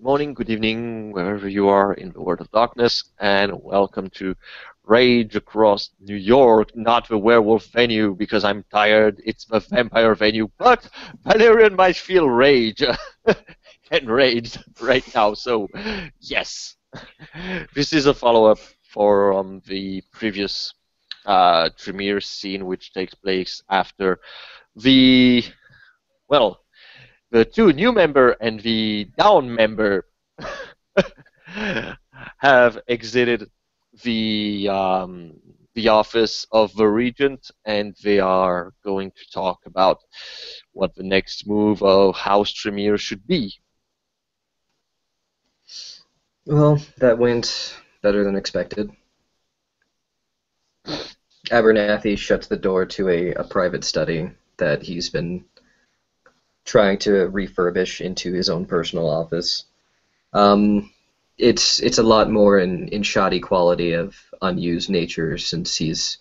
morning, good evening, wherever you are in the world of darkness, and welcome to Rage Across New York, not the werewolf venue because I'm tired, it's the vampire venue, but Valerian might feel rage enraged right now, so yes. This is a follow-up for the previous Tremere scene, which takes place after the, well, the two new member and the down member have exited the office of the regent, and they are going to talk about what the next move of House Tremere should be. Well, that went better than expected. Abernathy shuts the door to a private study that he's been trying to refurbish into his own personal office. Um, it's a lot more in shoddy quality of unused nature since he's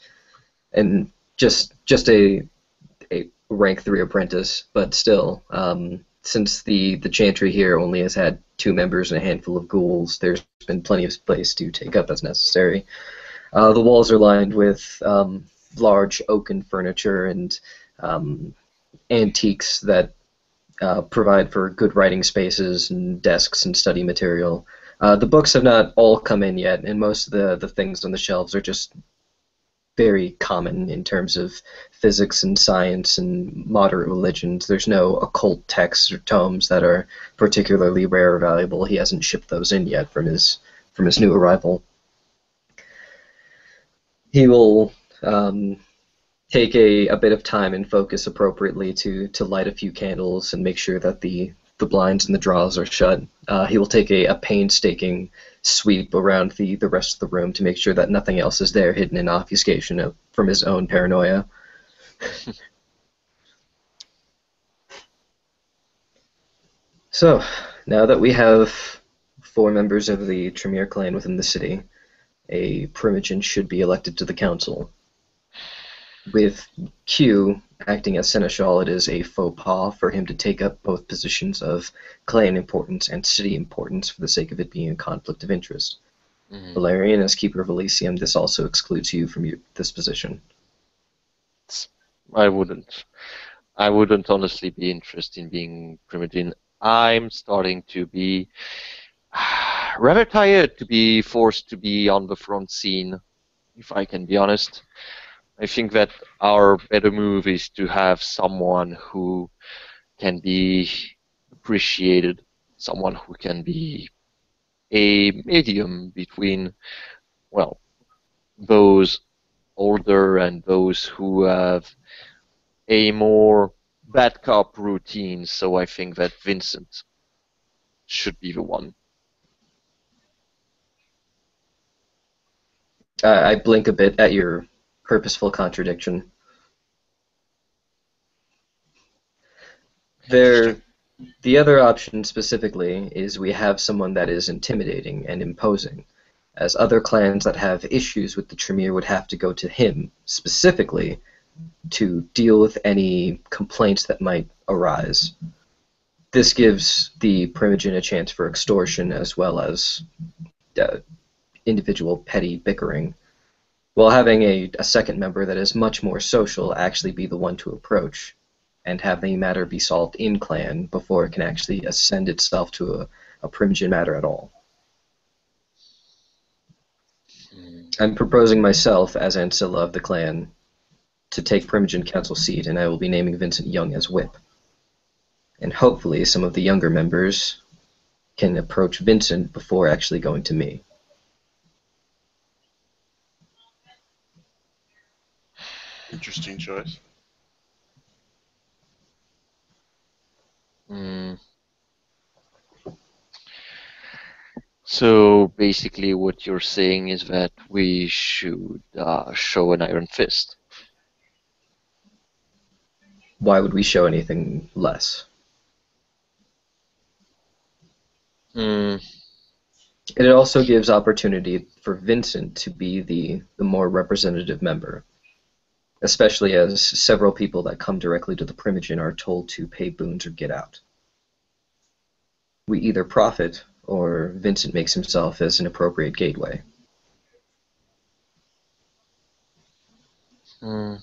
and just a rank 3 apprentice, but still, since the chantry here only has had 2 members and a handful of ghouls, there's been plenty of space to take up as necessary. The walls are lined with large oaken furniture and um, antiques that provide for good writing spaces and desks and study material. The books have not all come in yet, and most of the things on the shelves are just very common in terms of physics and science and moderate religions. There's no occult texts or tomes that are particularly rare or valuable. He hasn't shipped those in yet from his new arrival. He will take a bit of time and focus appropriately to light a few candles and make sure that the blinds and the drawers are shut. He will take a painstaking sweep around the rest of the room to make sure that nothing else is there hidden in obfuscation from his own paranoia. So, now that we have 4 members of the Tremere clan within the city, a Primogen should be elected to the council. With Q acting as seneschal, it is a faux pas for him to take up both positions of clan importance and city importance for the sake of it being a conflict of interest. Mhm. Valerian, as Keeper of Elysium, this also excludes you from this position. I wouldn't. I wouldn't honestly be interested in being Primogen. I'm starting to be rather tired to be forced to be on the front scene, if I can be honest. I think that our better move is to have someone who can be appreciated, someone who can be a medium between, well, those older and those who have a more bad cop routine. So I think that Vincent should be the one. I blink a bit at your purposeful contradiction. Interesting. There, the other option specifically is we have someone that is intimidating and imposing, as other clans that have issues with the Tremere would have to go to him specifically to deal with any complaints that might arise. This gives the Primogen a chance for extortion as well as uh, individual petty bickering, while having a second member that is much more social actually be the one to approach and have the matter be solved in clan before it can actually ascend itself to a Primogen matter at all. I'm proposing myself as Ancilla of the clan to take Primogen council seat, and I will be naming Vincent Young as whip. And hopefully some of the younger members can approach Vincent before actually going to me. Interesting choice. Mm. So basically, what you're saying is that we should show an iron fist. Why would we show anything less? Mm. It also gives opportunity for Vincent to be the more representative member, especially as several people that come directly to the Primogen are told to pay boons or get out. we either profit or Vincent makes himself as an appropriate gateway. Hmm.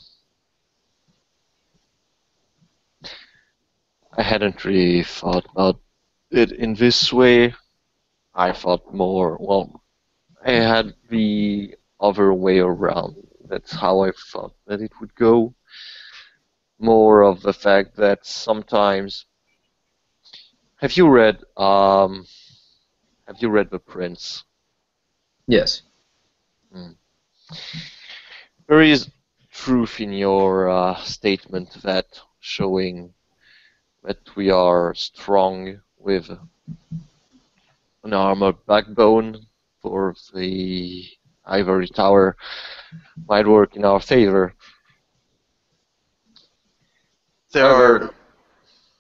I hadn't really thought about it in this way. I thought more, well, I had the other way around. That's how I thought that it would go. More of the fact that sometimes, have you read, have you read The Prince? Yes. Hmm. There is truth in your statement that showing that we are strong with an armored backbone for the ivory tower might work in our favor. There However, are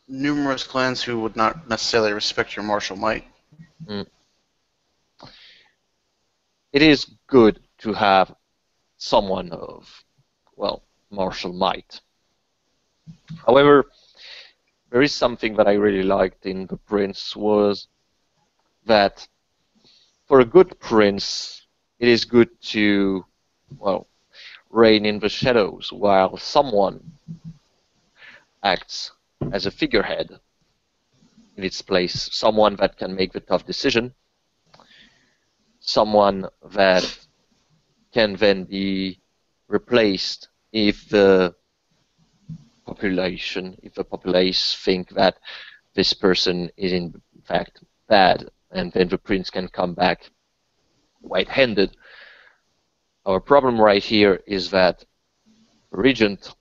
numerous clans who would not necessarily respect your martial might. mm, it is good to have someone of, well, martial might. However, there is something that I really liked in The Prince was that for a good prince, it is good to, well, reign in the shadows while someone acts as a figurehead in its place, someone that can make the tough decision, someone that can then be replaced if the populace think that this person is in fact bad, and then the prince can come back white-handed. Our problem right here is that regent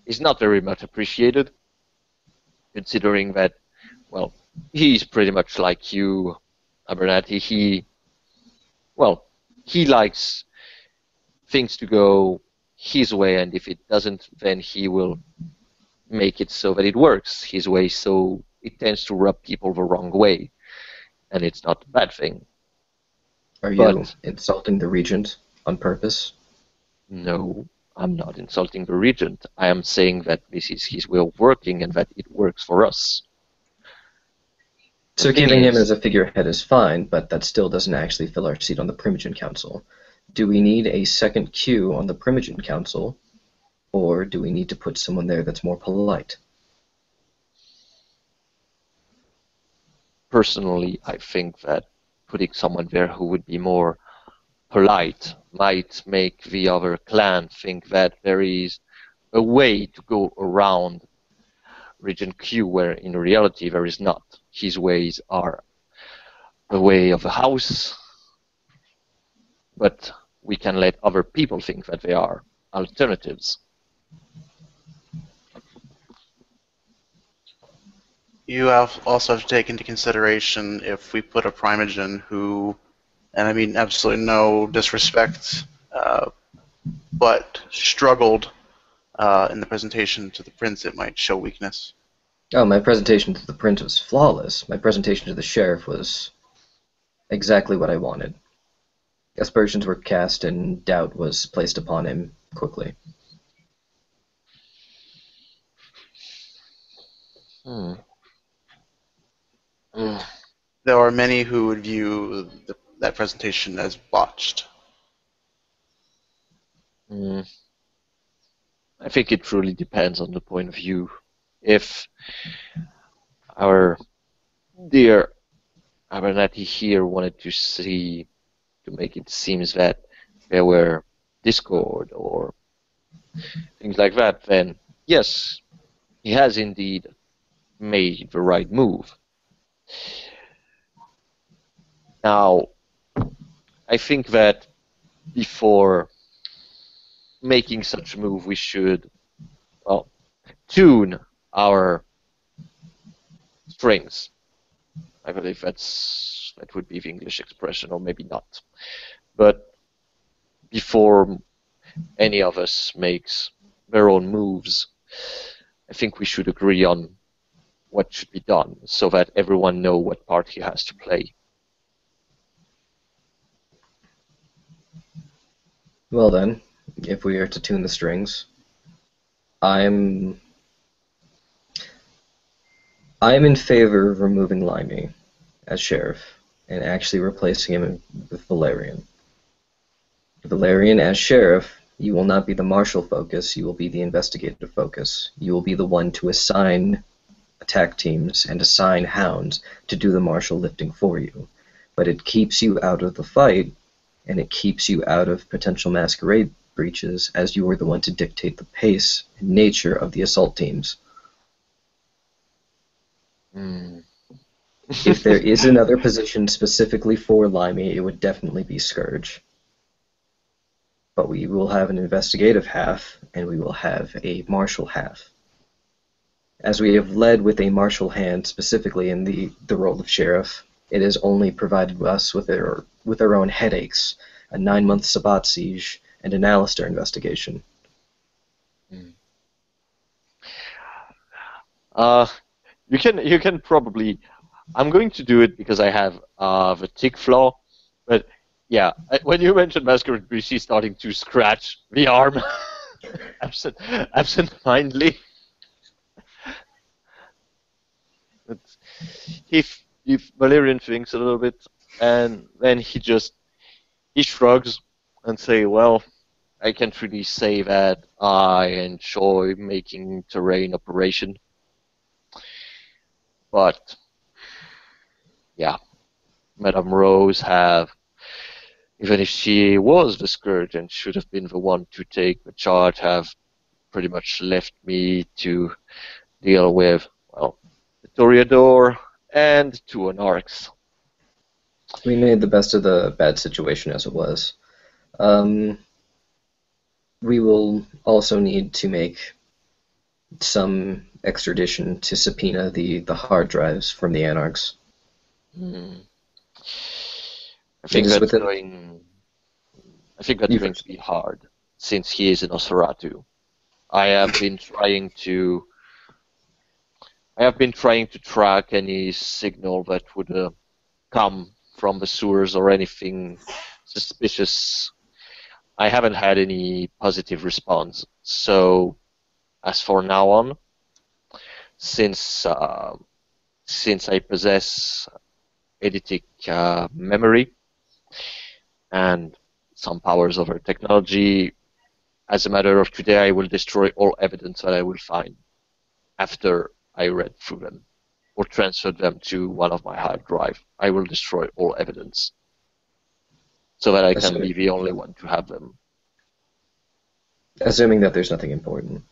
is not very much appreciated, considering that, well, he's pretty much like you, Abernathy. Well, he likes things to go his way, and if it doesn't, then he will make it so that it works his way, so it tends to rub people the wrong way, and it's not a bad thing. Are you But insulting the regent on purpose? no, I'm not insulting the regent. I am saying that this is his way of working and that it works for us. The So thing keeping him as is, a figurehead is fine, but that still doesn't actually fill our seat on the Primogen Council. Do we need a second queue on the Primogen Council, or do we need to put someone there that's more polite? personally, I think that putting someone there who would be more polite might make the other clan think that there is a way to go around Regent Q, where in reality there is not. His ways are the way of the house, but we can let other people think that they are alternatives. You have also have to take into consideration if we put a Primogen who, and I mean absolutely no disrespect, but struggled in the presentation to the prince, it might show weakness. Oh, my presentation to the prince was flawless. My presentation to the sheriff was exactly what I wanted. Aspersions were cast and doubt was placed upon him quickly. Hmm. Mm. There are many who would view that presentation as botched. Mm. I think it truly depends on the point of view. If our dear Abernathy here wanted to make it seem that there were discord or things like that, then yes, he has indeed made the right move. Now, I think that before making such a move, we should, well, tune our strings. I believe that would be the English expression, or maybe not. But before any of us makes their own moves, I think we should agree on what should be done so that everyone know what part he has to play. Well then, if we are to tune the strings, I'm I'm in favor of removing Limey as sheriff and actually replacing him with Valerian. Valerian as sheriff, you will not be the martial focus, you will be the investigative focus. You will be the one to assign attack teams and assign hounds to do the martial lifting for you. But it keeps you out of the fight, and it keeps you out of potential masquerade breaches, as you are the one to dictate the pace and nature of the assault teams. Mm. If there is another position specifically for Limey, it would definitely be Scourge. But we will have an investigative half, and we will have a martial half. As we have led with a martial hand specifically in the role of sheriff, it has only provided us with our own headaches, a 9-month Sabbat siege, and an Alistair investigation. Mm. You can probably. I'm going to do it because I have the tick flaw, but yeah, when you mentioned Masquerade Breach, she's starting to scratch the arm absent-mindedly. But if Valerian thinks a little bit, and then he shrugs and say, well, I can't really say that I enjoy making terrain operation, but yeah, Madame Rose even if she was the Scourge and should have been the one to take the charge, have pretty much left me to deal with, well, the Toreador and 2 Anarchs. We made the best of the bad situation as it was. We will also need to make some extradition to subpoena the hard drives from the Anarchs. Hmm. I think that's going to be hard, since he is in Osferatu. I have been trying to track any signal that would come from the sewers or anything suspicious. I haven't had any positive response. So, as for now on, since I possess eidetic memory and some powers over technology, as a matter of today, I will destroy all evidence that I will find after I read through them or transferred them to one of my hard drive. I will destroy all evidence so that I can be the only one to have them. Assuming that there's nothing important.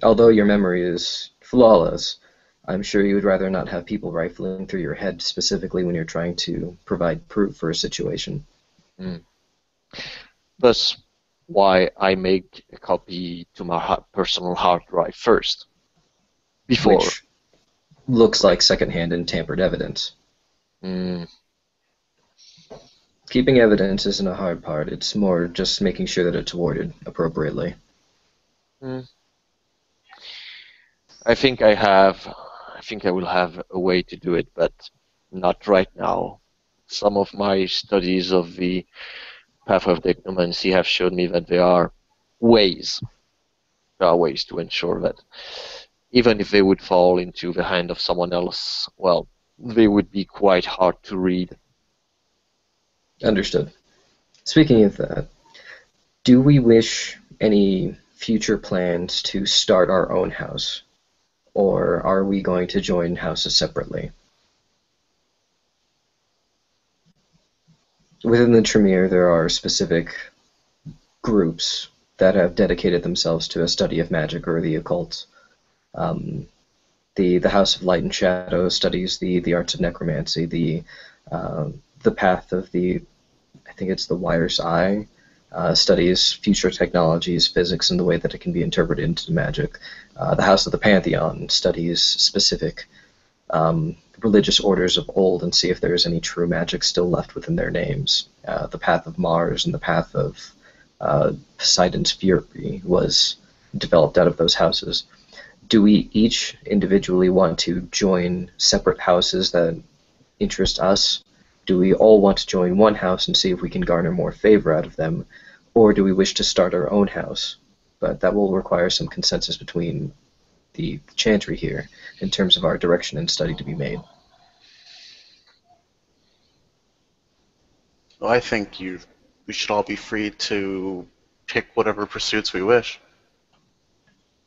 Although your memory is flawless, I'm sure you would rather not have people rifling through your head specifically when you're trying to provide proof for a situation. Mm. Thus, why I make a copy to my personal hard drive first. Before. Which looks like secondhand and tampered evidence. Mm. Keeping evidence isn't a hard part, it's more just making sure that it's worded appropriately. Mm. I think I will have a way to do it, but not right now. Some of my studies of the Path of Technomancy have shown me that there are ways to ensure that even if they would fall into the hand of someone else, well, they would be quite hard to read. Understood. Speaking of that, do we wish any future plans to start our own house? Or are we going to join houses separately? Within the Tremere, there are specific groups that have dedicated themselves to a study of magic or the occult. The House of Light and Shadow studies the arts of necromancy. The Path of I think it's the Wire's Eye, studies future technologies, physics, and the way that it can be interpreted into magic. The House of the Pantheon studies specific religious orders of old and see if there's any true magic still left within their names. The Path of Mars and the Path of Poseidon's Fury was developed out of those houses. Do we each individually want to join separate houses that interest us? Do we all want to join one house and see if we can garner more favor out of them? Or do we wish to start our own house? But that will require some consensus between the Chantry here in terms of our direction and study to be made. Well, I think we should all be free to pick whatever pursuits we wish.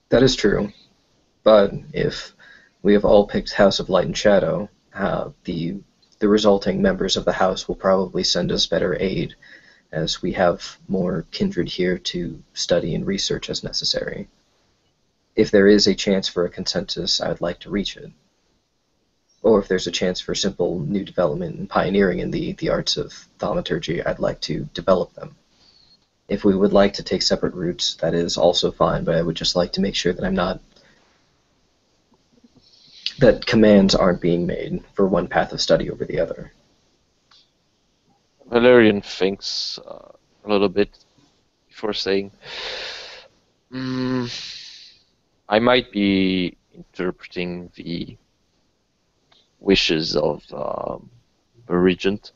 That is true, but if we have all picked House of Light and Shadow, the resulting members of the House will probably send us better aid, as we have more kindred here to study and research as necessary. If there is a chance for a consensus, I would like to reach it. Or if there's a chance for simple new development and pioneering in the arts of thaumaturgy, I'd like to develop them. If we would like to take separate routes, that is also fine, but I would just like to make sure that that commands aren't being made for one path of study over the other. Valerian thinks a little bit before saying, I might be interpreting the wishes of the regent,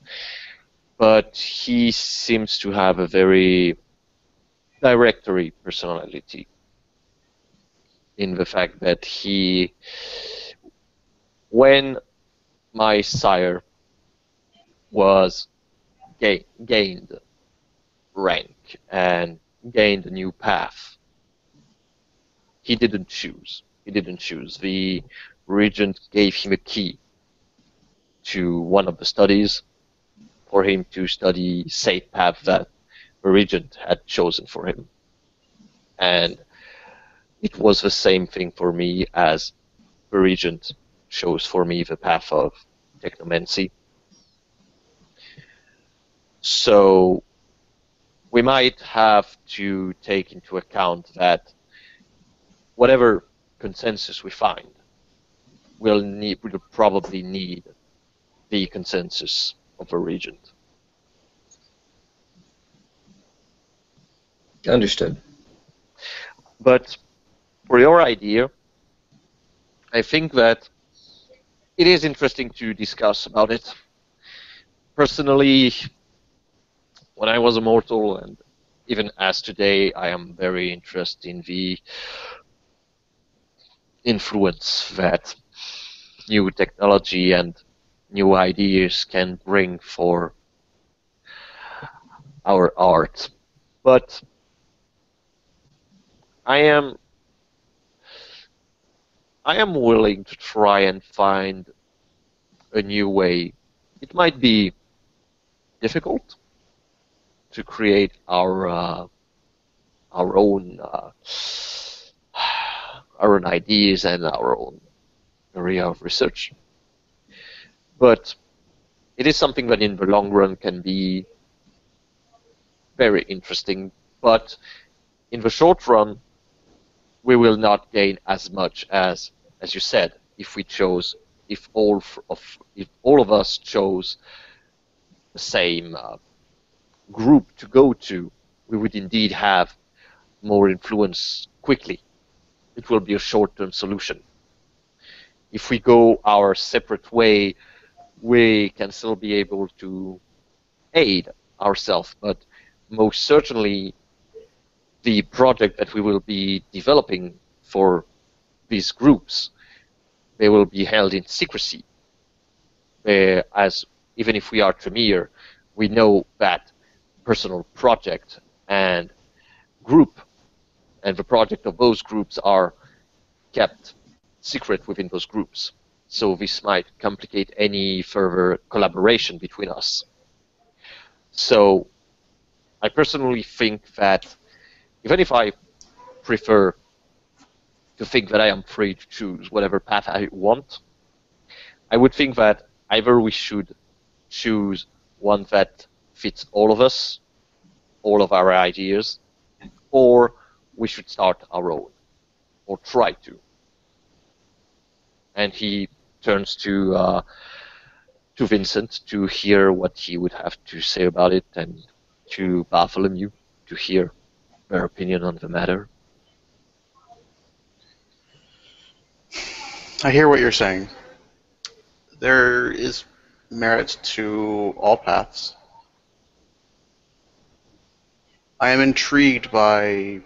but he seems to have a very directory personality in the fact that when my sire was gained rank and gained a new path, he didn't choose. He didn't choose. The regent gave him a key to one of the studies for him to study safe path that the regent had chosen for him. And it was the same thing for me as the regent chose for me the path of technomancy. So we might have to take into account that whatever consensus we find, we'll probably need the consensus of a regent. Understood. But for your idea, I think that it is interesting to discuss about it. Personally, when I was a mortal, and even as today, I am very interested in the influence that new technology and new ideas can bring for our art. But I am willing to try and find a new way. It might be difficult to create our own our own ideas and our own area of research, but it is something that in the long run can be very interesting. But in the short run, we will not gain as much as you said, if all of us chose the same group to go to, we would indeed have more influence quickly. It will be a short-term solution. If we go our separate way, we can still be able to aid ourselves, but most certainly the project that we will be developing for these groups, they will be held in secrecy. As even if we are Tremere, we know that personal project and group and the project of those groups are kept secret within those groups. So this might complicate any further collaboration between us. So I personally think that even if I prefer to think that I am free to choose whatever path I want, I would think that either we should choose one that fits all of us, all of our ideas, or we should start our own, or try to. And he turns to Vincent to hear what he would have to say about it, and to Bartholomew to hear their opinion on the matter. I hear what you're saying. There is merit to all paths. I am intrigued by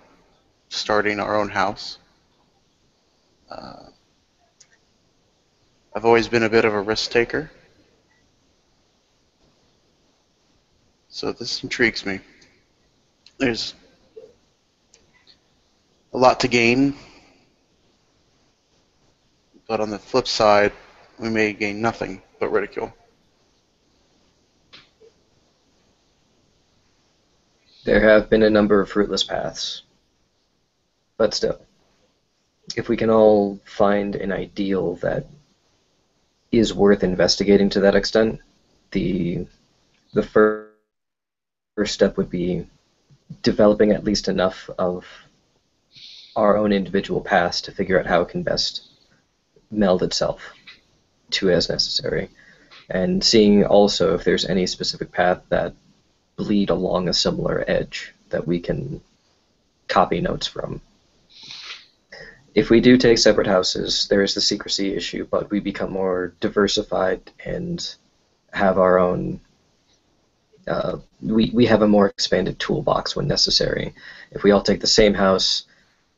starting our own house. Uh, I've always been a bit of a risk taker, so this intrigues me. There's a lot to gain, but on the flip side, we may gain nothing but ridicule. There have been a number of fruitless paths, but still, if we can all find an ideal that is worth investigating to that extent, the the first step would be developing at least enough of our own individual paths to figure out how it can best meld itself to as necessary, and seeing also if there's any specific path that bleed along a similar edge that we can copy notes from. If we do take separate houses, there is the secrecy issue, but we become more diversified and have our own. We have a more expanded toolbox when necessary. If we all take the same house,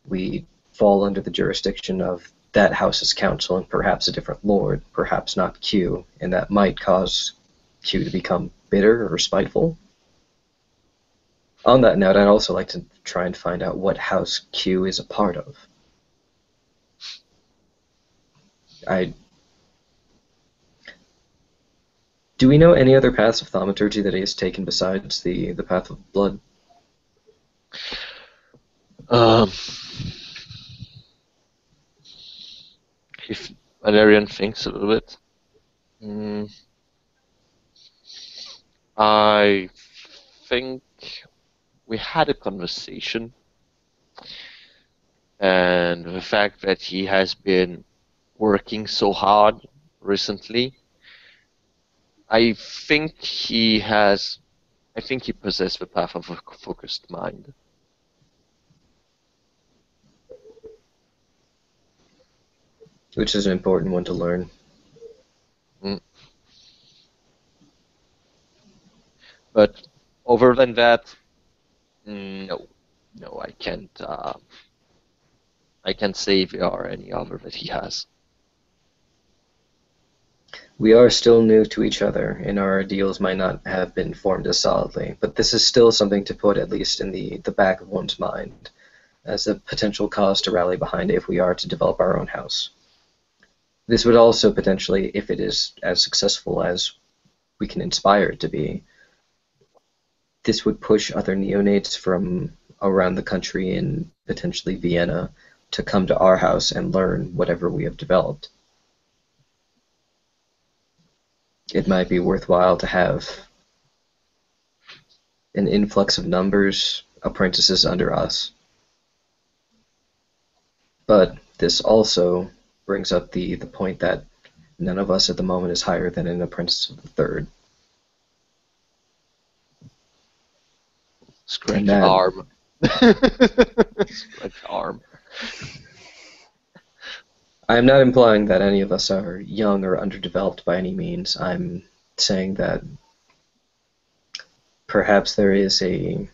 we fall under the jurisdiction of that house's council and perhaps a different lord, perhaps not Q, and that might cause Q to become bitter or spiteful. On that note, I'd also like to try and find out what house Q is a part of. I Do we know any other paths of thaumaturgy that he has taken besides the path of blood? Um, if Valerian thinks a little bit, mm, I think we had a conversation, and the fact that he has been working so hard recently, I think he has. I think he possesses the path of a focused mind. Which is an important one to learn. Mm. But other than that, no, no, I can't. I can't say if there are any other that he has. We are still new to each other, and our ideals might not have been formed as solidly, but this is still something to put at least in the back of one's mind as a potential cause to rally behind if we are to develop our own house. This would also potentially, if it is as successful as we can inspire it to be, this would push other neonates from around the country and potentially Vienna to come to our house and learn whatever we have developed. It might be worthwhile to have an influx of numbers, apprentices under us. But this also brings up the point that none of us at the moment is higher than an apprentice of the third. Scratch And that, arm. Scratch arm. I'm not implying that any of us are young or underdeveloped by any means. I'm saying that perhaps there is a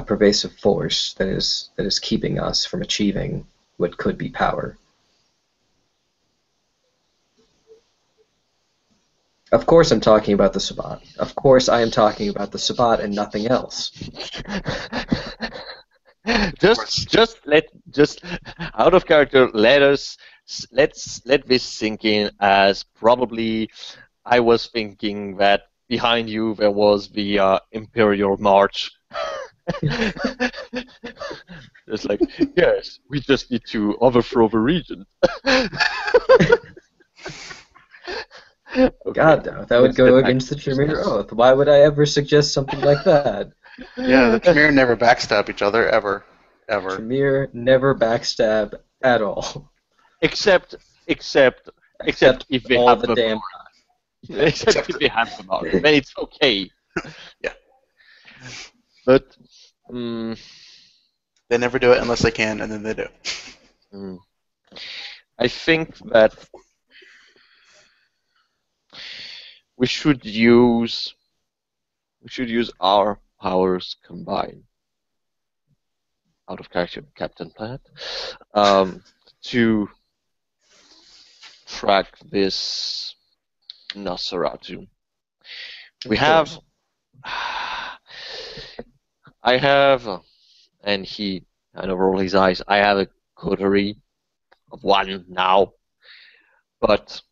pervasive force that is keeping us from achieving what could be power. Of course I'm talking about the Sabbat. Of course I am talking about the Sabbat and nothing else. just out of character, let this sink in as probably I was thinking that behind you there was the Imperial March. It's like, yes, we just need to overthrow the region. Okay. God, no, that would go against the Tremere oath. Why would I ever suggest something like that? Yeah, the Tremere never backstab each other, ever. Ever. Tremere never backstab at all. Except if they all have the the damn power. Except if they have the power. Then it's okay. Yeah. But They never do it unless they can, and then they do. I think that we should use our powers combined. Out of character, Captain Planet. to track this Nosferatu. We Of have, course. I have, and he kind of rolled his eyes. I have a coterie of one now, but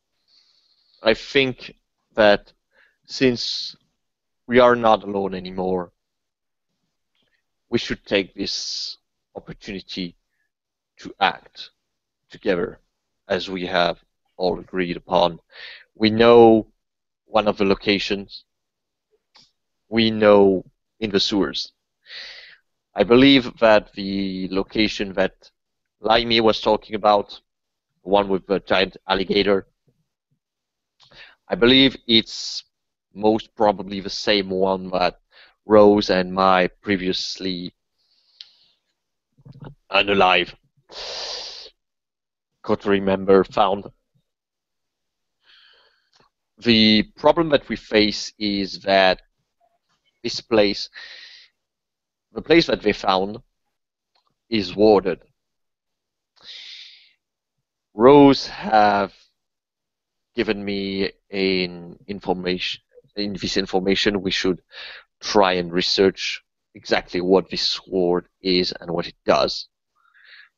I think that since we are not alone anymore, we should take this opportunity to act together as we have all agreed upon. We know one of the locations. We know in the sewers. I believe that the location that Laimi was talking about, the one with the giant alligator, I believe it's most probably the same one that Rose and my previously unalive coterie member found. The problem that we face is that this place, the place that they found, is warded. Rose have given me this information. We should try and research exactly what this sword is and what it does,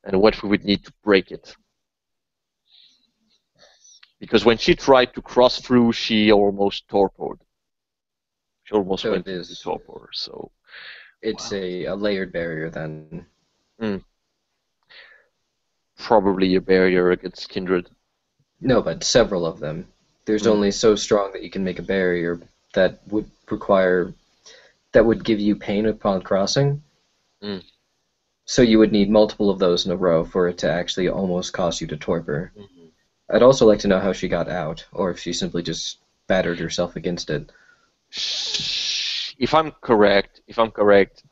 and what we would need to break it. Because when she tried to cross through, she almost torpored. She almost So it went into is. torpor. So, It's well, a layered barrier then. mm, probably a barrier against kindred. No, but several of them. There's Mm, only so strong that you can make a barrier that would require that would give you pain upon crossing. mm, So you would need multiple of those in a row for it to actually almost cause you to torpor. mhm. I'd also like to know how she got out, or if she simply just battered herself against it. If I'm correct,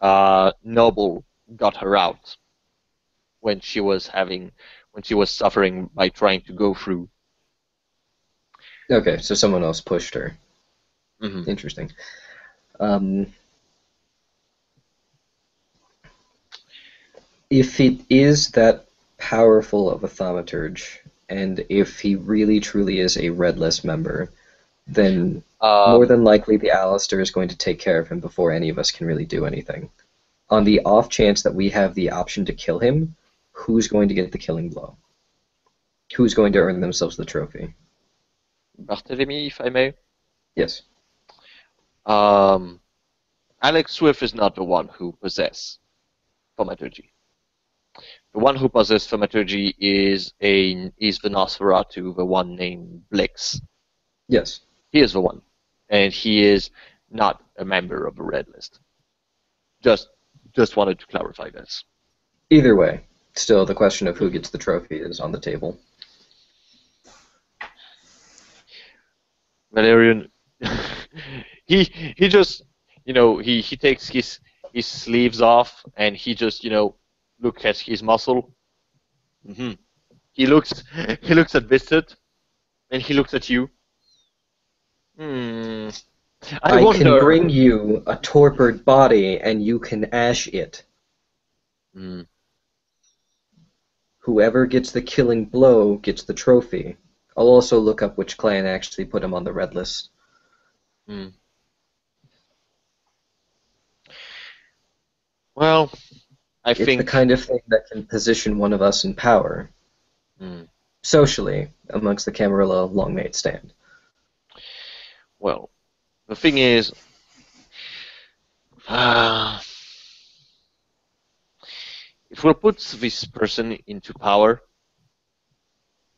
Noble got her out when she was suffering by trying to go through. Okay, so someone else pushed her. Hmm. Interesting. Um, if it is that powerful of a thaumaturge, and if he really truly is a Redless member, then more Um, than likely the Alistair is going to take care of him before any of us can really do anything. On the off chance that we have the option to kill him, who's going to get the killing blow? Who's going to earn themselves the trophy? Barthélemy, if I may. Yes. Um, Alex Swift is not the one who possesses thaumaturgy. The one who possesses thaumaturgy is the Nosferatu, the one named Blix. Yes. He is the one, and he is not a member of the Red List. Just just wanted to clarify this. Either way, still the question of who gets the trophy is on the table. Valerian, he just he takes his sleeves off and he just look at his muscle. Hmm. He looks he looks at Bisset and he looks at you. Hmm. I I can wonder. bring you a torpored body and you can ash it. Hmm. Whoever gets the killing blow gets the trophy. I'll also look up which clan actually put him on the red list. Hmm. Well, I It's the think. kind of thing that can position one of us in power, Hmm. socially, amongst the Camarilla Longmate stand. Well, the thing is, uh, it will put this person into power,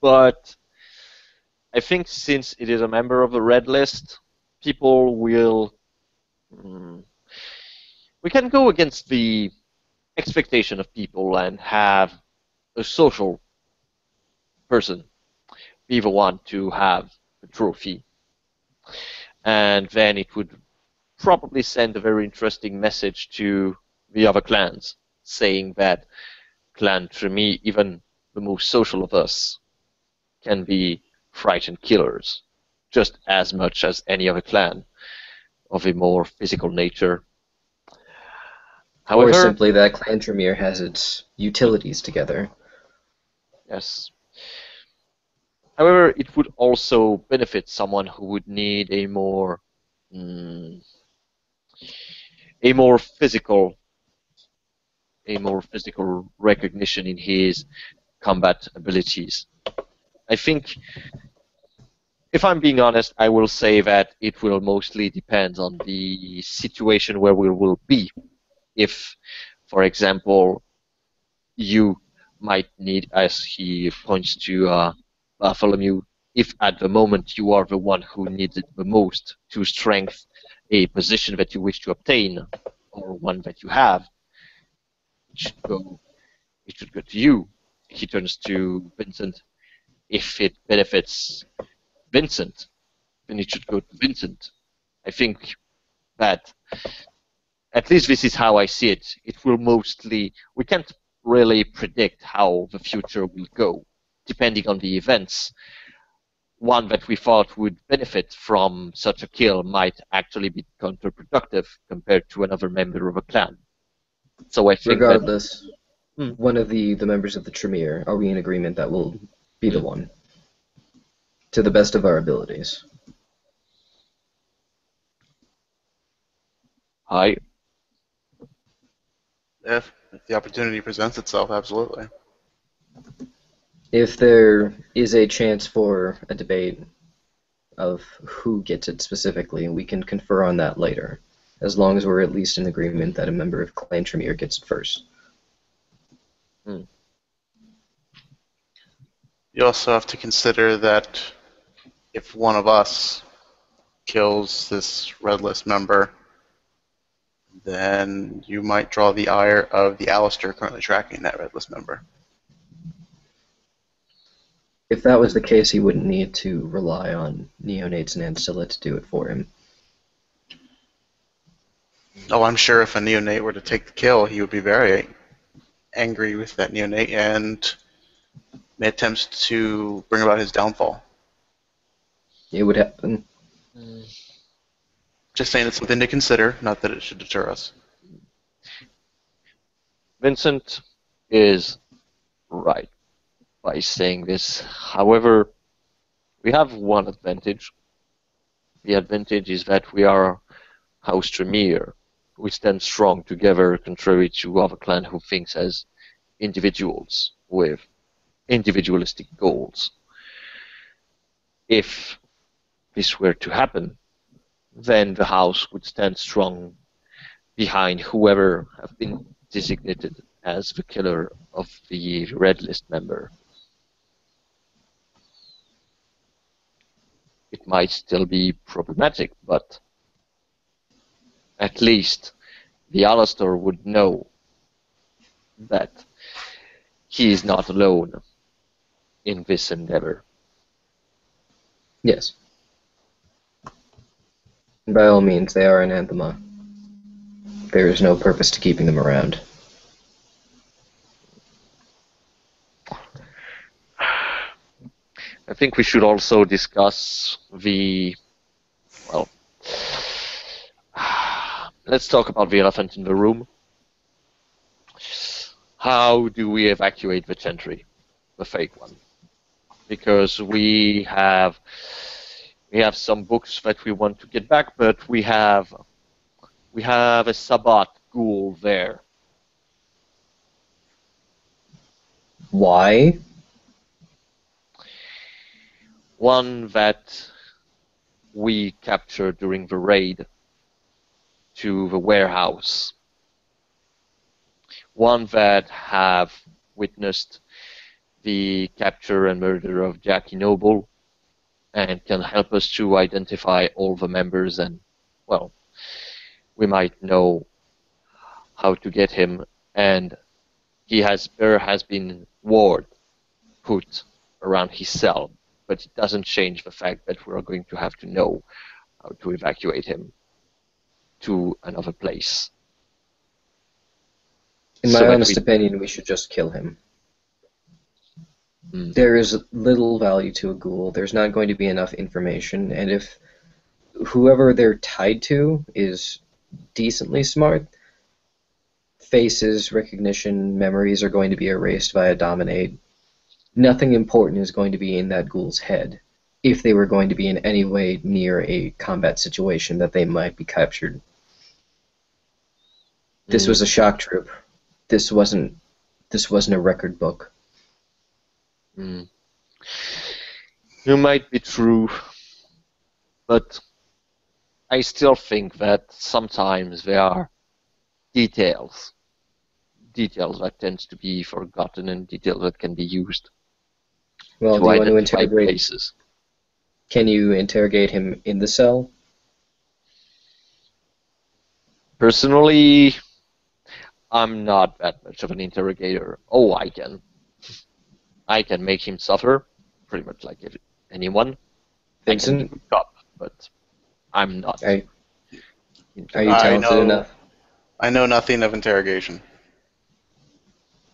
but I think since it is a member of the red list, people will. Mm, we can go against the expectation of people and have a social person be the one to have the trophy. And then it would probably send a very interesting message to the other clans, saying that Clan Tremere, even the most social of us, can be frightened killers just as much as any other clan of a more physical nature. Or However, simply that Clan Tremere has its utilities together. Yes. However, it would also benefit someone who would need mm, a more physical, a more physical recognition in his combat abilities. I think, if I'm being honest, I will say that it will mostly depend on the situation where we will be. If, for example, you might need, as he points to Bartholomew, if at the moment you are the one who needs it the most to strengthen a position that you wish to obtain, or one that you have, it should go, it should go to you. He turns to Vincent. If it benefits Vincent, then it should go to Vincent. I think that, at least this is how I see it. It will mostly, we can't really predict how the future will go, depending on the events. One that we thought would benefit from such a kill might actually be counterproductive compared to another member of a clan. So I think that, Regardless, mm, one of the members of the Tremere, are we in agreement that will be the one? To the best of our abilities. I, If the opportunity presents itself, absolutely. If there is a chance for a debate of who gets it specifically, we can confer on that later, as long as we're at least in agreement that a member of Clan Tremere gets it first. mm, You also have to consider that if one of us kills this red list member, then you might draw the ire of the Alistair currently tracking that red list member. If that was the case, he wouldn't need to rely on neonates and Ancilla to do it for him. Oh, I'm sure if a neonate were to take the kill, he would be very angry with that neonate and may attempt to bring about his downfall. It would happen. Just saying it's something to consider, not that it should deter us. Vincent is right by saying this. However, we have one advantage. The advantage is that we are House Tremere. We stand strong together, contrary to other clans who thinks as individuals with individualistic goals. If this were to happen, then the house would stand strong behind whoever have been designated as the killer of the Red List member. It might still be problematic, but at least the Alistair would know that he is not alone in this endeavor. Yes. By all means, they are anathema. There is no purpose to keeping them around. I think we should also discuss well, let's talk about the elephant in the room. How do we evacuate the Chantry, the fake one? Because we have some books that we want to get back, but we have a Sabbat ghoul there. Why? One that we captured during the raid to the warehouse. One that have witnessed the capture and murder of Jackie Noble and can help us to identify all the members, and, well, we might know how to get him, and there has been ward put around his cell, but it doesn't change the fact that we're going to have to know how to evacuate him to another place. In my honest opinion, we should just kill him. There is little value to a ghoul. There's not going to be enough information, and if whoever they're tied to is decently smart, faces, recognition, memories are going to be erased via Dominate. nothing important is going to be in that ghoul's head if they were going to be in any way near a combat situation that they might be captured. This was a shock troop. This wasn't a record book. Mm. You might be true, but I still think that sometimes there are details that tends to be forgotten and details that can be used Well, to do you want to identify interrogate? places. Can you interrogate him in the cell? Personally, I'm not that much of an interrogator. Oh, I can make him suffer, pretty much like anyone. I can be Vincent, a good cop, but I'm not. are you I talented know enough? I know nothing of interrogation.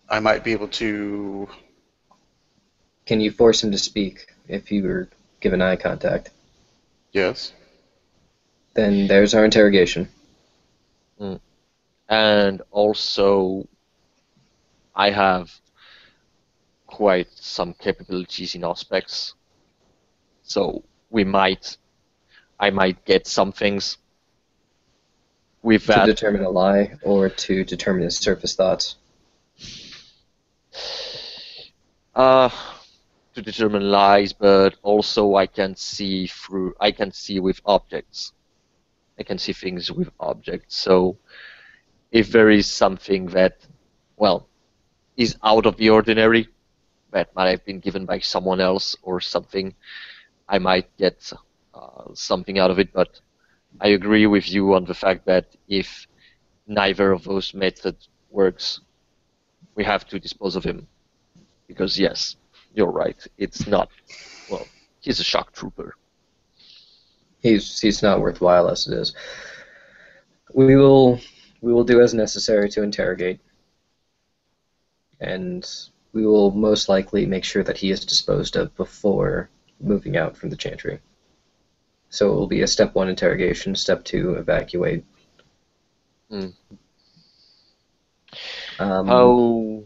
I might be able to. Can you force him to speak if you were given eye contact? Yes. Then there's our interrogation. Mm. And also, I have quite some capabilities in aspects, so I might get some things with To that. determine a lie or to determine his surface thoughts. Uh, to determine lies, but also I can see with objects. I can see things with objects. So if there is something that, well, is out of the ordinary, that might have been given by someone else or something, I might get something out of it. But I agree with you on the fact that if neither of those methods works, we have to dispose of him. Because yes, you're right. It's not, well, he's a shock trooper. He's not worthwhile as it is. We will do as necessary to interrogate, and we will most likely make sure that he is disposed of before moving out from the chantry. So it will be a step 1 interrogation, step 2 evacuate. Mm. Um, How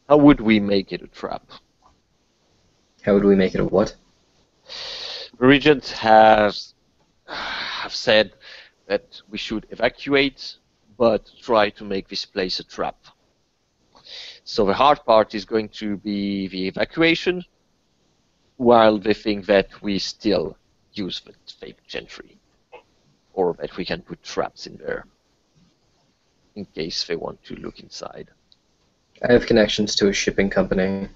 how would we make it a trap? how would we make it a what? The regent has have said that we should evacuate, but try to make this place a trap. So the hard part is going to be the evacuation, while they think that we still use the fake gentry, or that we can put traps in there in case they want to look inside. I have connections to a shipping company.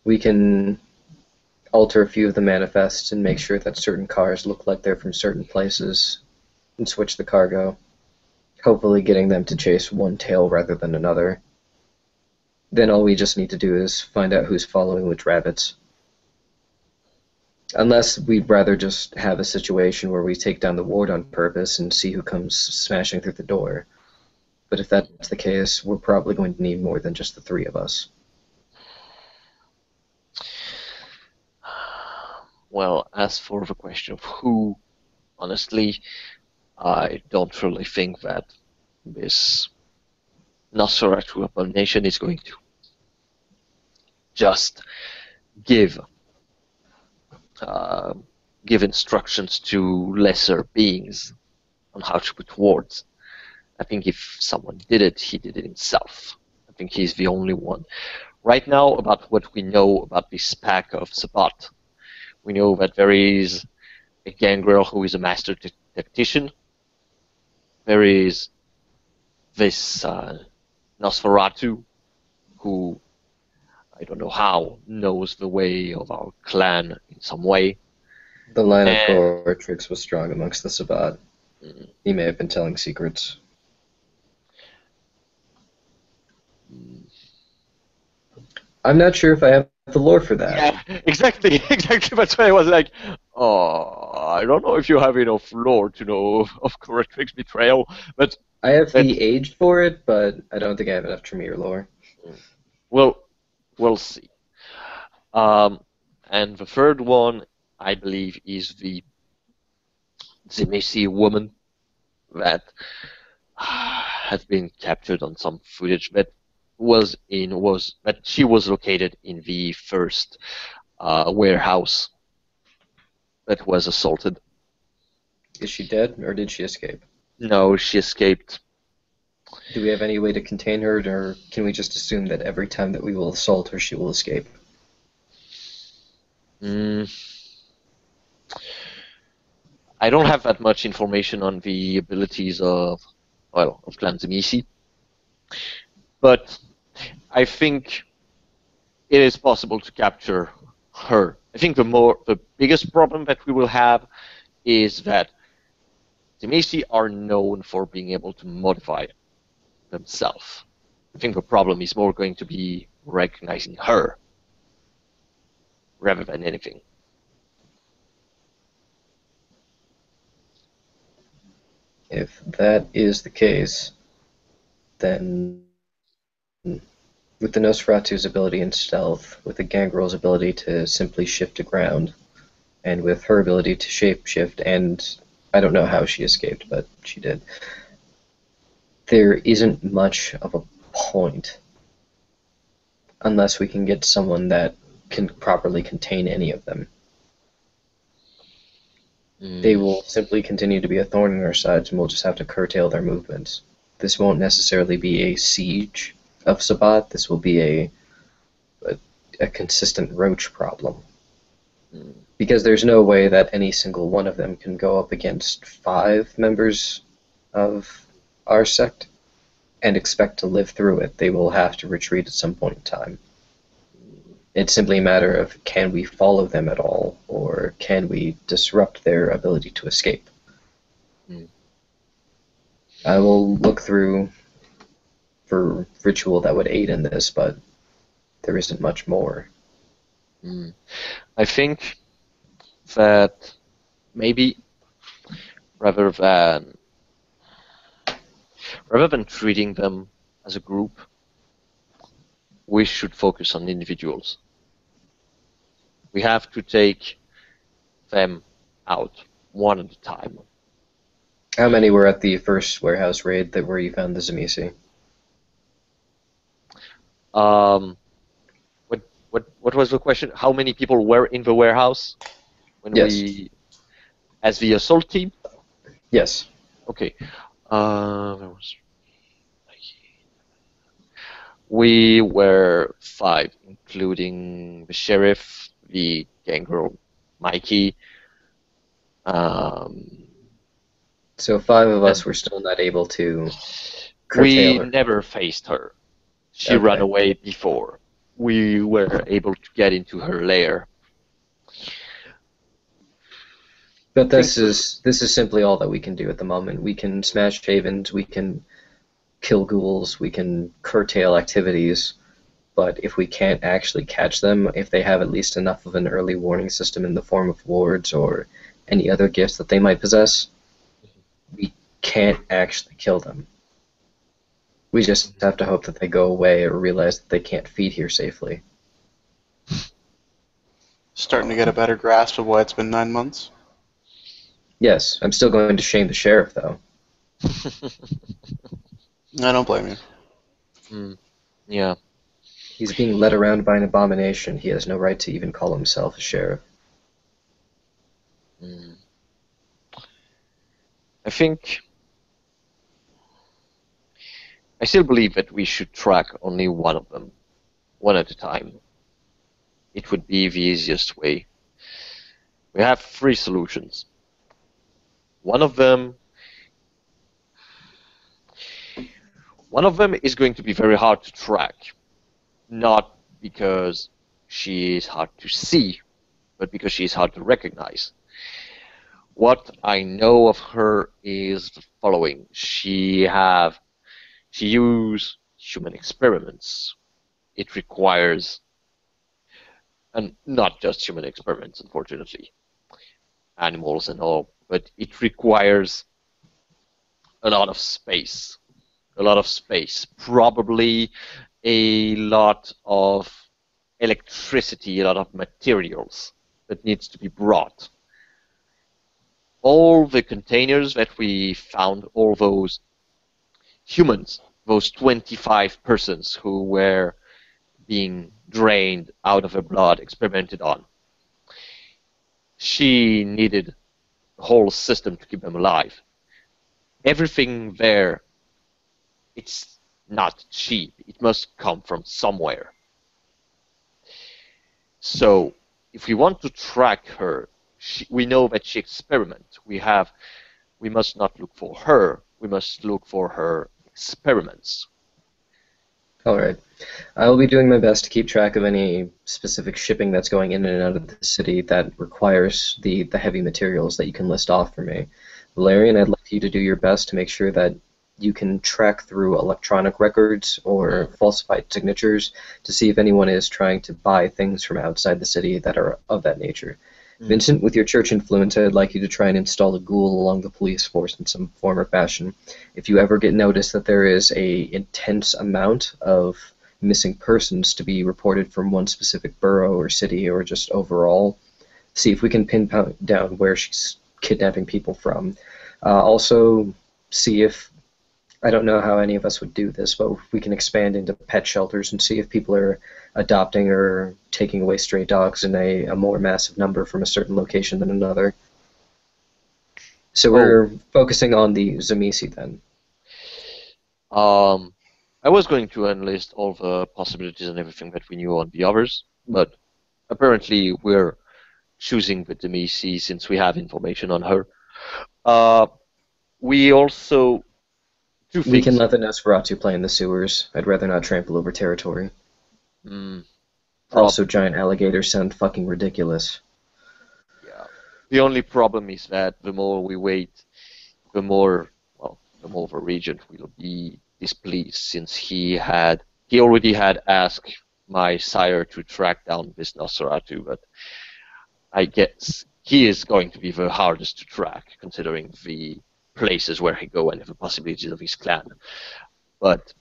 We can alter a few of the manifests and make sure that certain cars look like they're from certain places and switch the cargo, hopefully getting them to chase one tail rather than another. Then all we just need to do is find out who's following which rabbits. Unless we'd rather just have a situation where we take down the ward on purpose and see who comes smashing through the door. But if that's the case, we're probably going to need more than just the 3 of us. Well, as for the question of who, honestly, I don't really think that this Nosferatu abomination is going to just give uh, give instructions to lesser beings on how to put wards. I think if someone did it, he did it himself. I think he's the only one. Right now, about what we know about this pack of Sabat, we know that there is a gangrel who is a master tactician. There is this Nosferatu who, I don't know how, knows the way of our clan in some way. The line of And Goretrix was strong amongst the Sabbat. He may have been telling secrets. I'm not sure if I have the lore for that. yeah, exactly. That's why I was like, oh, I don't know if you have enough lore to know of Correctrix betrayal, but I have that, the age for it, but I don't think I have enough Tremere lore. well, we'll see. And the third one, I believe, is the Zemesi woman that has been captured on some footage. But was that she was located in the first warehouse that was assaulted. Is she dead, or did she escape? No, she escaped. Do we have any way to contain her, or can we just assume that every time that we will assault her, she will escape? Mm, I don't have that much information on the abilities of Clan Zemisi, but I think it is possible to capture her. I think the biggest problem that we will have is that Zemisi are known for being able to modify themselves. I think the problem is more going to be recognizing her rather than anything. If that is the case, then with the Nosferatu's ability in stealth, with the Gangrel's ability to simply shift to ground, and with her ability to shapeshift, and I don't know how she escaped, but she did, there isn't much of a point unless we can get someone that can properly contain any of them. They will simply continue to be a thorn in our sides, and we'll just have to curtail their movements. This won't necessarily be a siege of Sabbat. This will be a consistent roach problem. Because there's no way that any single one of them can go up against 5 members of our sect and expect to live through it. They will have to retreat at some point in time. It's simply a matter of, can we follow them at all, or can we disrupt their ability to escape? I will look through for ritual that would aid in this, but there isn't much more. I think that maybe rather than treating them as a group, we should focus on individuals. We have to take them out one at a time. How many were at the first warehouse raid where you found the Zamisi? What was the question? How many people were in the warehouse when Yes. as the assault team? Yes. Okay. We were 5, including the sheriff, the gangrel, Mikey. So 5 of us were still not able to curtail We her. never faced her. She Okay. ran away before. We were able to get into her lair. But this is simply all that we can do at the moment. We can smash havens, we can kill ghouls, we can curtail activities, but if we can't actually catch them, if they have at least enough of an early warning system in the form of wards or any other gifts that they might possess, we can't actually kill them. We just have to hope that they go away or realize that they can't feed here safely. Starting to get a better grasp of why it's been 9 months. Yes, I'm still going to shame the sheriff, though. I don't blame you. Yeah. He's being led around by an abomination. He has no right to even call himself a sheriff. I still believe that we should track only one of them, one at a time. It would be the easiest way. We have 3 solutions. One of them is going to be very hard to track, not because she is hard to see, but because she is hard to recognize. What I know of her is the following. She uses human experiments. It requires, and not just human experiments, unfortunately, animals and all, but it requires a lot of space. Probably a lot of electricity, a lot of materials that needs to be brought. All the containers that we found, all those humans those 25 persons who were being drained out of her blood, experimented on. She needed a whole system to keep them alive. Everything there, it's not cheap. It must come from somewhere. So if we want to track her, we know that she experiments. We must not look for her. We must look for her experiments. All right. I will be doing my best to keep track of any specific shipping that's going in and out of the city that requires the heavy materials that you can list off for me. Valerian, I'd like you to do your best to make sure that you can track through electronic records or falsified signatures to see if anyone is trying to buy things from outside the city that are of that nature. Vincent, with your church influence, I'd like you to try and install a ghoul along the police force in some form or fashion. If you ever get notice that there is a intense amount of missing persons to be reported from one specific borough or city or just overall, see if we can pin down where she's kidnapping people from. Also, see if I don't know how any of us would do this, but we can expand into pet shelters and see if people are adopting or taking away stray dogs in a more massive number from a certain location than another. So we're focusing on the Zamisi then. I was going to enlist all the possibilities and everything that we knew on the others, but apparently we're choosing the Demisi since we have information on her. We also two We can things. let the Nosferatu play in the sewers. I'd rather not trample over territory. Mm, Also, giant alligators sound fucking ridiculous. Yeah. The only problem is that the more we wait, the more the regent will be displeased since he already had asked my sire to track down this Nosferatu, but I guess he is going to be the hardest to track considering the places where he go and the possibilities of his clan. But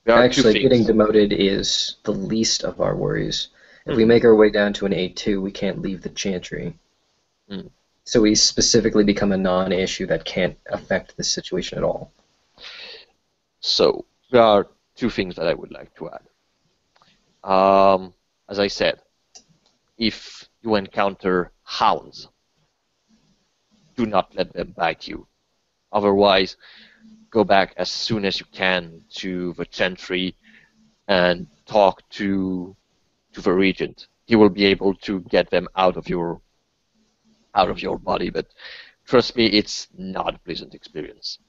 there are two Actually, getting things. demoted is the least of our worries. If we make our way down to an A2, we can't leave the Chantry. So we specifically become a non-issue that can't affect the situation at all. So there are two things that I would like to add. As I said, if you encounter hounds, do not let them bite you. Otherwise, go back as soon as you can to the Chantry and talk to the regent. He will be able to get them out of your body, but trust me, it's not a pleasant experience.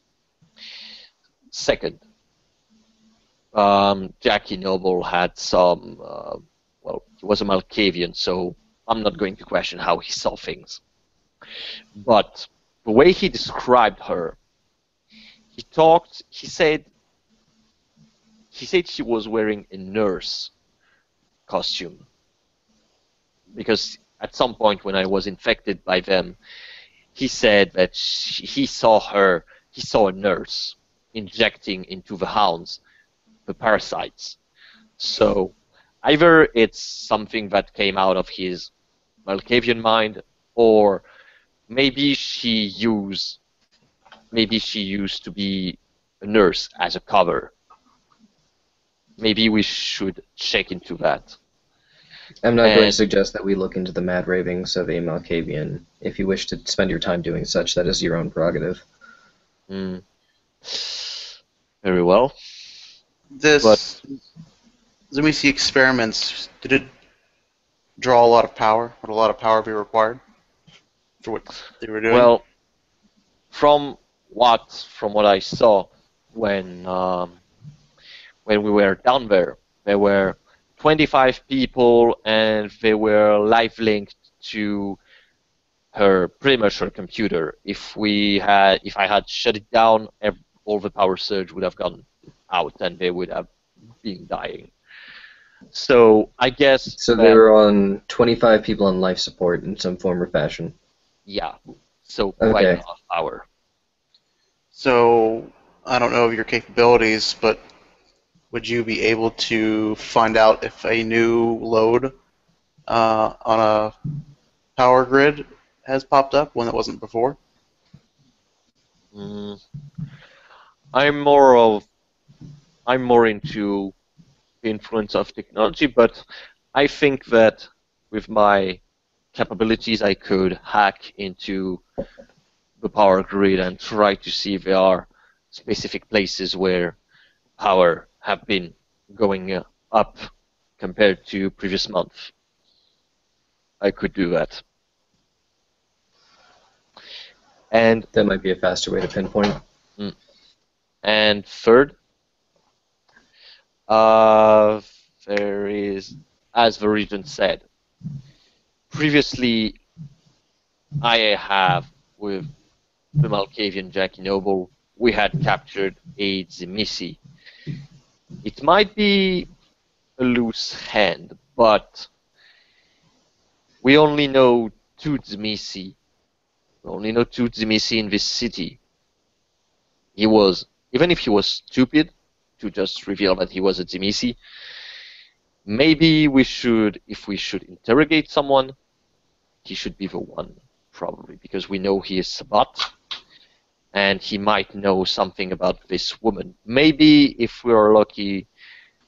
Second, Jackie Noble had some, he was a Malkavian, so I'm not going to question how he saw things. But the way he described her, he said she was wearing a nurse costume. Because at some point when I was infected by them, he said that he saw a nurse injecting into the hounds the parasites. So either it's something that came out of his Malkavian mind, or maybe she used to be a nurse as a cover. Maybe we should check into that. I'm not going to suggest that we look into the mad ravings of a Malkavian. If you wish to spend your time doing such, that is your own prerogative. Very well. This Zamisi experiments, did it draw a lot of power? Would a lot of power be required for what they were doing? Well, from what I saw when we were down there were 25 people, and they were live linked to her pretty much her computer. If I had shut it down, all the power surge would have gone out, and they would have been dying. So I guess. So they were on 25 people on life support in some form or fashion. Yeah. So quite a lot of power. So I don't know of your capabilities, but would you be able to find out if a new load on a power grid has popped up, one that wasn't before? I'm more of I'm more into the influence of technology, but I think that with my capabilities, I could hack into the power grid and try to see if there are specific places where power have been going up compared to previous month. I could do that. And That might be a faster way to pinpoint. mm, and third, uh, there is, as the regent said, previously I have with the Malkavian Jackie Noble, we had captured a Tzimisce. It might be a loose hand, but we only know two Tzimisce. We only know two Tzimisce in this city. He was, even if he was stupid to just reveal that he was a Tzimisce, maybe we should, if we should interrogate someone, he should be the one, probably, because we know he is Sabat, and he might know something about this woman. Maybe, if we are lucky,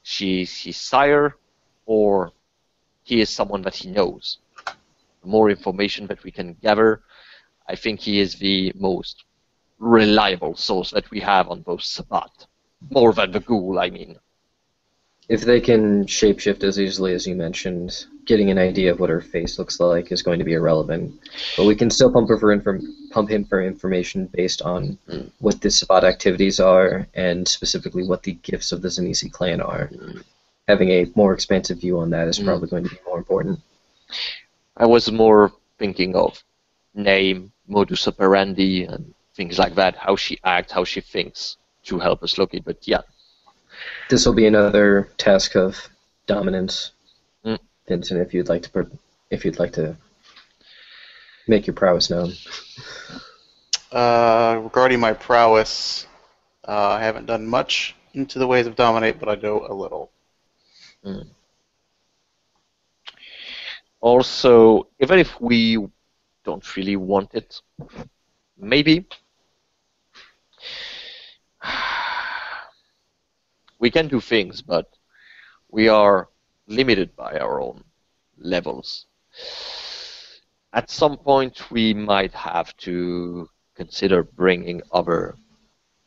she's his sire, or he is someone that he knows. The more information that we can gather, I think he is the most reliable source that we have on both Sabat. More than the ghoul, I mean. If they can shapeshift as easily as you mentioned, getting an idea of what her face looks like is going to be irrelevant. But we can still pump him for information based on what the Sabbat activities are, and specifically what the gifts of the Tzimisce clan are. Having a more expansive view on that is probably going to be more important. I was more thinking of name, modus operandi, and things like that, how she acts, how she thinks, to help us locate. But yeah. This will be another task of dominance, Vincent. If you'd like to make your prowess known. Regarding my prowess, I haven't done much into the ways of dominate, but I know a little. Also, even if we don't really want it, maybe we can do things, but we are limited by our own levels. At some point, we might have to consider bringing other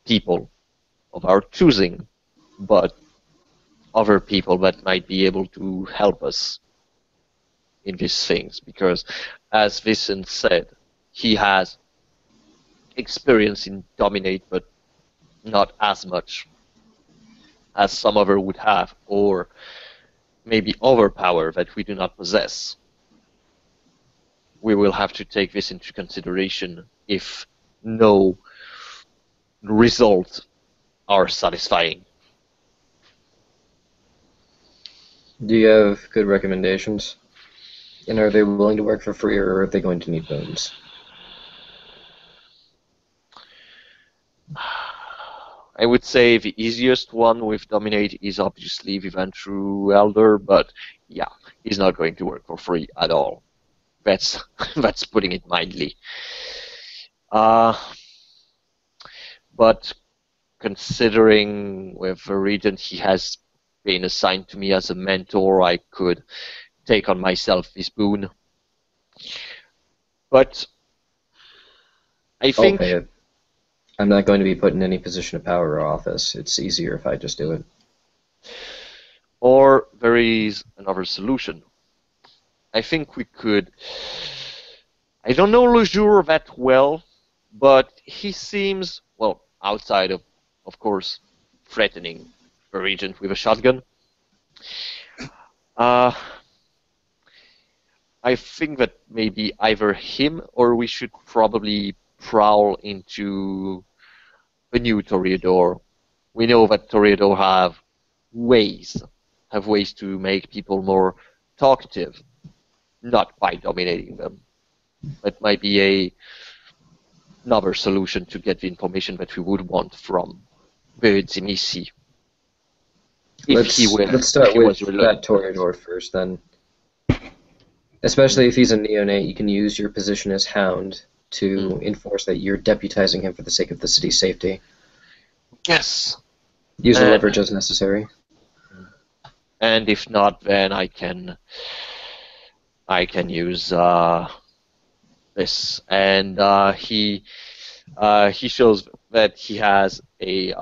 people of our choosing, but other people that might be able to help us in these things, because as Vincent said, he has experience in dominate, but not as much as some other would have, or maybe overpower that we do not possess. We will have to take this into consideration if no results are satisfying. Do you have good recommendations? And are they willing to work for free, or are they going to need boons? I would say the easiest one with Dominate is obviously Vivantru Elder, but yeah, he's not going to work for free at all. That's putting it mildly. But considering with the regent he has been assigned to me as a mentor, I could take on myself this boon. But I think I'll pay it. I'm not going to be put in any position of power or office. It's easier if I just do it. Or there is another solution. I think we could... I don't know Le Jour that well, but he seems, well, outside of course, threatening the regent with a shotgun. I think that maybe either him or we should probably prowl into the new Toreador. We know that Toreador have ways to make people more talkative, not by dominating them. That might be another solution to get the information that we would want from the Tzimisce. Let's start with that Toreador first, then. Especially if he's a neonate, you can use your position as Hound to enforce that you're deputizing him for the sake of the city's safety. Yes. Use the And leverage as necessary. and if not, then I can use this. And he shows that he has a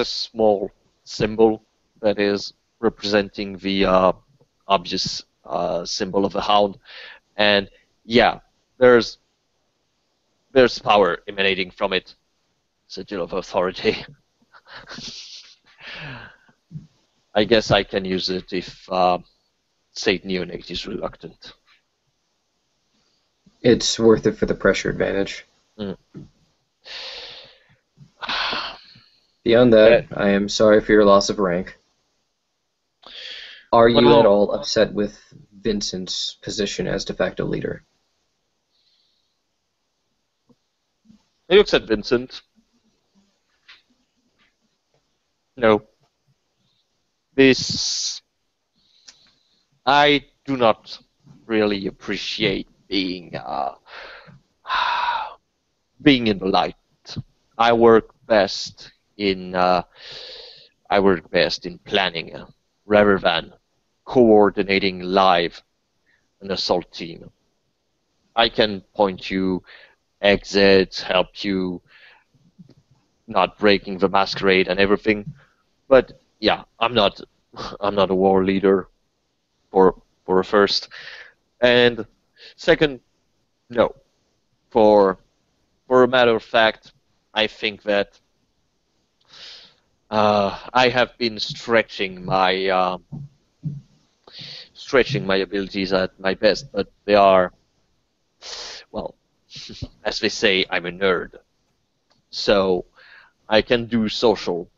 small symbol that is representing the obvious symbol of the hound. And yeah, there's power emanating from it. Sigil of authority. I guess I can use it if Saint Neonate is reluctant. It's worth it for the pressure advantage. Mm. Beyond that, I am sorry for your loss of rank. Are you at Well, all upset with Vincent's position as de facto leader? he looks at Vincent. No, this I do not really appreciate being in the light. I work best in planning rather than coordinating live an assault team. I can point you exits, help you not breaking the masquerade and everything, but yeah, I'm not a war leader for a first, and second, no. For a matter of fact, I think that I have been stretching my abilities at my best, but they are, well, as they say, I'm a nerd, so I can do social,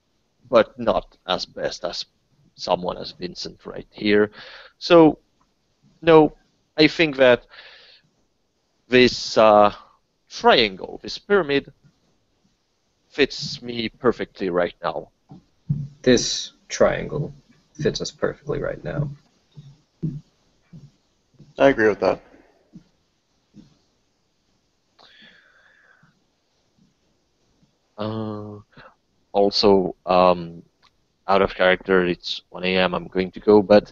but not as best as someone as Vincent right here. So no, I think that this triangle, this pyramid, fits me perfectly right now. This triangle fits us perfectly right now. I agree with that. Also, out of character, it's 1 a.m. I'm going to go, but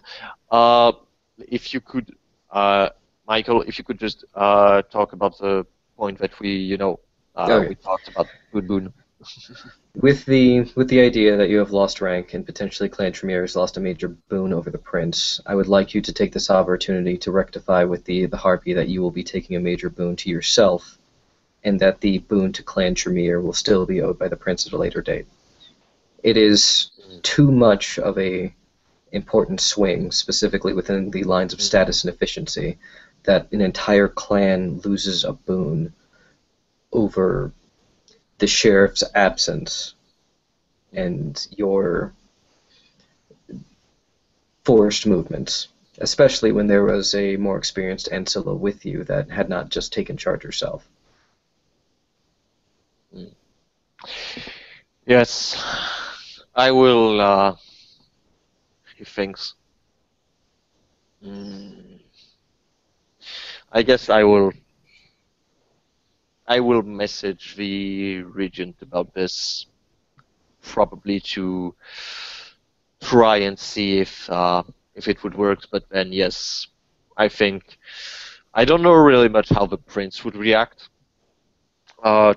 uh, if you could, Michael, if you could just talk about the point that Okay. we talked about Boon Boon. With the idea that you have lost rank and potentially Clan Tremere has lost a major boon over the Prince, I would like you to take this opportunity to rectify with the Harpy that you will be taking a major boon to yourself, and that the boon to Clan Tremere will still be owed by the Prince at a later date. It is too much of a important swing, specifically within the lines of status and efficiency, that an entire clan loses a boon over the sheriff's absence and your forced movements, especially when there was a more experienced Ancilla with you that had not just taken charge herself. Yes, I will. He thinks. Mm, I guess I will. I will message the regent about this, probably to try and see if it would work. But then, yes, I think I don't know really much how the prince would react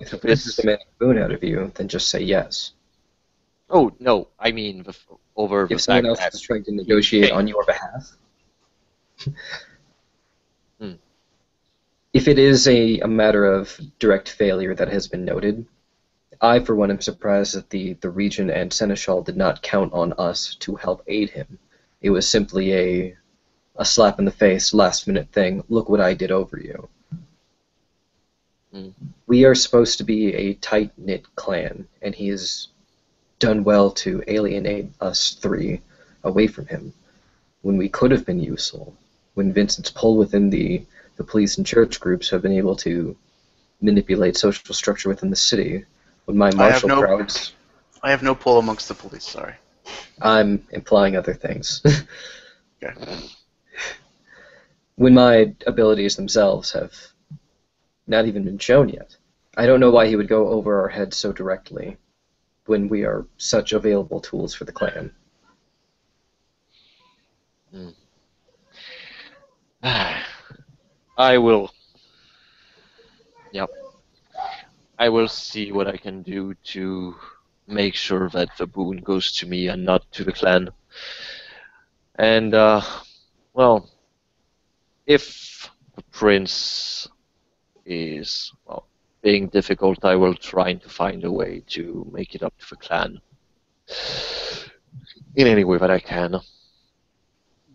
If to the Prince is this. demanding a boon out of you, then just say yes. Oh no, I mean over the If someone fact else that is trying to he negotiate came. on your behalf, Hmm. if it is a matter of direct failure that has been noted, I, for one, am surprised that the Regent and Seneschal did not count on us to help aid him. It was simply a slap in the face, last minute thing. Look what I did over you. Hmm. We are supposed to be a tight knit clan, and he has done well to alienate us three away from him when we could have been useful. When Vincent's pull within the police and church groups have been able to manipulate social structure within the city. When my I have martial no crowds, I have no pull amongst the police. Sorry. I'm implying other things. Okay. When my abilities themselves have not even been shown yet. I don't know why he would go over our heads so directly. when we are such available tools for the clan. Mm. I will. Yep. I will see what I can do to make sure that the boon goes to me and not to the clan. And well, if the prince is well being difficult, I will try to find a way to make it up to the clan in any way that I can.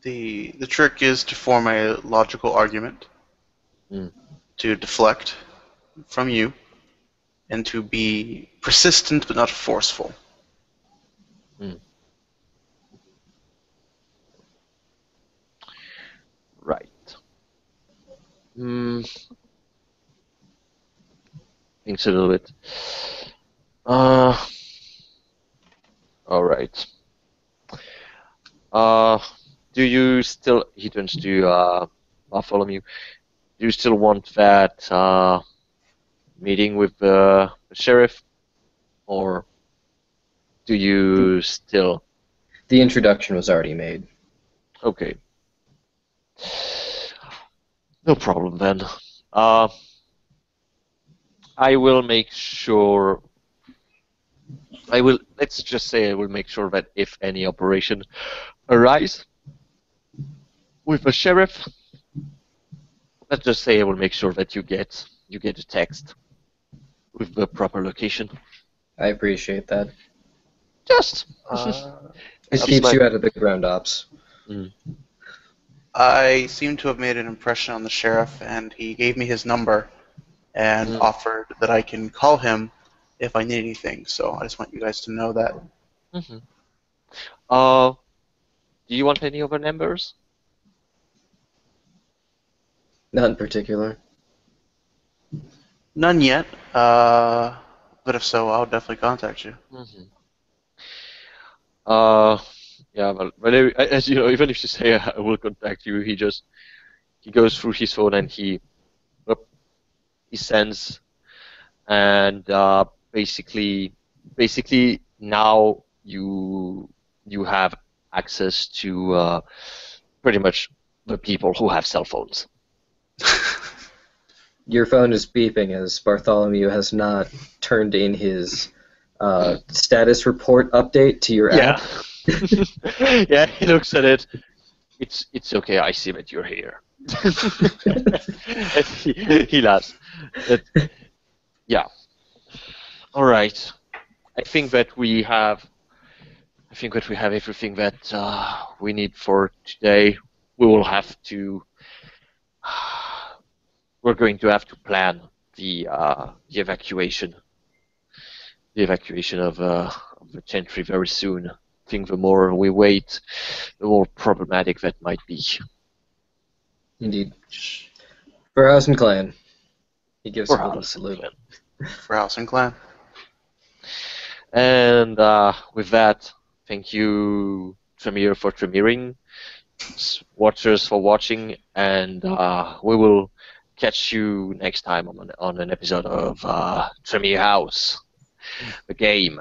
The trick is to form a logical argument, Mm. to deflect from you, and to be persistent but not forceful. Mm. Right. Mm. Thinks a little bit. Uh. All right. Uh. Do you still? He turns to Bartholomew. Do you still want that meeting with the sheriff, or do you still? The introduction was already made. Okay. No problem then. Uh, I will make sure. I will. Let's just say I will make sure that if any operation arise with the sheriff, let's just say I will make sure that you get a text with the proper location. I appreciate that. Just Uh, This That's keeps my. you out of the ground ops. Mm. I seem to have made an impression on the sheriff, and he gave me his number and Mm. offered that I can call him if I need anything. So I just want you guys to know that. Mhm. Uh, do you want any other numbers? Not in particular. None yet, but if so, I'll definitely contact you. Hmm. Uh, yeah, well, as you know, even if you say I will contact you, he goes through his phone and uh, he sends and basically now you have access to pretty much the people who have cell phones. Your phone is beeping as Bartholomew has not turned in his status report update to your Yeah. app. Yeah, he looks at it. It's okay. I see that you're here. And he laughs. But, yeah. All right. I think that we have. I think that we have everything that we need for today. We will have to. We're going to have to plan the evacuation. The evacuation of the gentry very soon. I think the more we wait, the more problematic that might be. Indeed. For House and Clan. He gives For a little us, salute. For House and Clan. and with that, thank you, Tremere, for Tremering, watchers for watching, and we will catch you next time on an episode of Tremere House, the game.